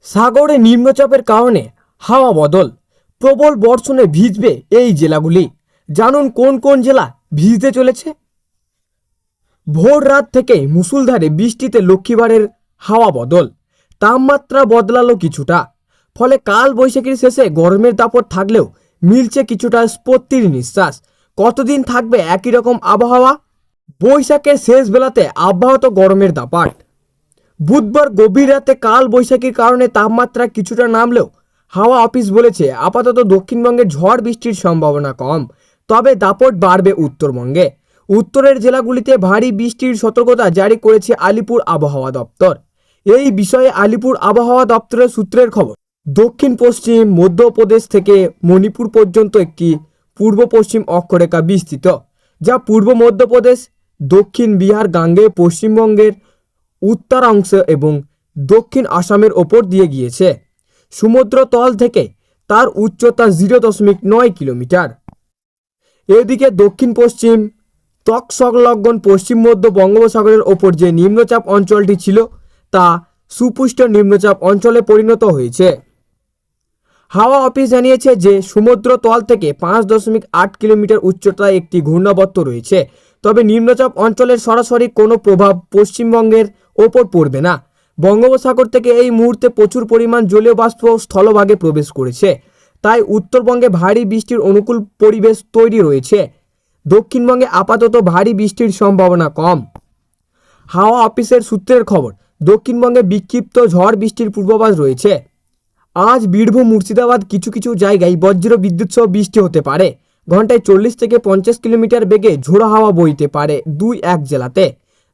সাগরে নিম্নচাপের কারণে হাওয়া বদল, প্রবল বর্ষণে ভিজবে এই জেলাগুলি। জানুন কোন কোন জেলা ভিজতে চলেছে। ভোর রাত থেকে মুষলধারে বৃষ্টিতে লক্ষ্মীবারের হাওয়া বদল, তাপমাত্রা বদলালো কিছুটা। ফলে কাল বৈশাখীর শেষে গরমের দাপট থাকলেও মিলছে কিছুটা স্বস্তির নিঃশ্বাস। কতদিন থাকবে একই রকম আবহাওয়া? বৈশাখের শেষ বেলাতে অব্যাহত গরমের দাপট। বুধবার গভীর রাতে কাল বৈশাখীর কারণে তাপমাত্রা কিছুটা নামলেও হাওয়া অফিস বলেছে আপাতত দক্ষিণবঙ্গে ঝড় বৃষ্টির সম্ভাবনা কম, তবে দাপট বাড়বে উত্তরবঙ্গে। উত্তরের জেলাগুলিতে ভারী বৃষ্টির সতর্কতা জারি করেছে আলিপুর আবহাওয়া দপ্তর। এই বিষয়ে আলিপুর আবহাওয়া দপ্তরের সূত্রের খবর, দক্ষিণ পশ্চিম মধ্যপ্রদেশ থেকে মণিপুর পর্যন্ত একটি পূর্ব পশ্চিম অক্ষরেখা বিস্তৃত, যা পূর্ব মধ্যপ্রদেশ, দক্ষিণ বিহার, গাঙ্গেয় পশ্চিমবঙ্গের উত্তরাংশ এবং দক্ষিণ আসামের ওপর দিয়ে গিয়েছে। সমুদ্র তল থেকে তার উচ্চতা 0.9 কিলোমিটার। এদিকে দক্ষিণ পশ্চিম ত্বক সংলগ্ন পশ্চিম মধ্য বঙ্গোপসাগরের ওপর যে নিম্নচাপ অঞ্চলটি ছিল তা সুপুষ্ট নিম্নচাপ অঞ্চলে পরিণত হয়েছে। হাওয়া অফিস জানিয়েছে যে সমুদ্র তল থেকে 5.8 কিলোমিটার উচ্চতায় একটি ঘূর্ণাবর্ত রয়েছে, তবে নিম্নচাপ অঞ্চলের সরাসরি কোনো প্রভাব পশ্চিমবঙ্গের ওপর পড়বে না। বঙ্গোপসাগর থেকে এই মুহূর্তে প্রচুর পরিমাণ জলীয় বাষ্প স্থলভাগে প্রবেশ করেছে, তাই উত্তরবঙ্গে ভারী বৃষ্টির অনুকূল পরিবেশ তৈরি রয়েছে। দক্ষিণবঙ্গে আপাতত ভারী বৃষ্টির সম্ভাবনা কম। হাওয়া অফিসের সূত্রের খবর, দক্ষিণবঙ্গে বিক্ষিপ্ত ঝড় বৃষ্টির পূর্বাভাস রয়েছে। আজ বীরভূম, মুর্শিদাবাদ কিছু কিছু জায়গায় বজ্র বিদ্যুৎ সহ বৃষ্টি হতে পারে। ঘন্টায় 40 থেকে 50 কিলোমিটার বেগে ঝোড়ো হাওয়া বইতে পারে 2-1 জেলাতে।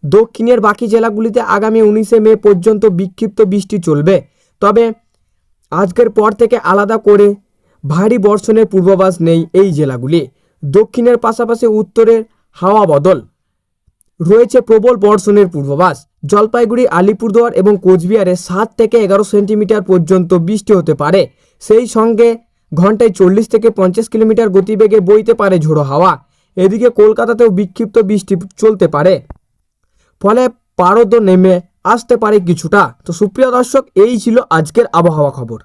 দক্ষিণের বাকি জেলাগুলিতে আগামী 19 মে পর্যন্ত বিক্ষিপ্ত বৃষ্টি চলবে, তবে আজকের পর থেকে আলাদা করে ভারী বর্ষণের পূর্বাভাস নেই এই জেলাগুলি। দক্ষিণের পাশাপাশি উত্তরের হাওয়া বদল রয়েছে, প্রবল বর্ষণের পূর্বাভাস। জলপাইগুড়ি, আলিপুরদুয়ার এবং কোচবিহারে 7 থেকে 11 সেন্টিমিটার পর্যন্ত বৃষ্টি হতে পারে। সেই সঙ্গে ঘন্টায় 40 থেকে 50 কিলোমিটার গতিবেগে বইতে পারে ঝোড়ো হাওয়া। এদিকে কলকাতাতেও বিক্ষিপ্ত বৃষ্টি চলতে পারে, ফলে পারদ নেমে আসতে পারে কিছুটা। তো সুপ্রিয় দর্শক, এই ছিল আজকের আবহাওয়া খবর।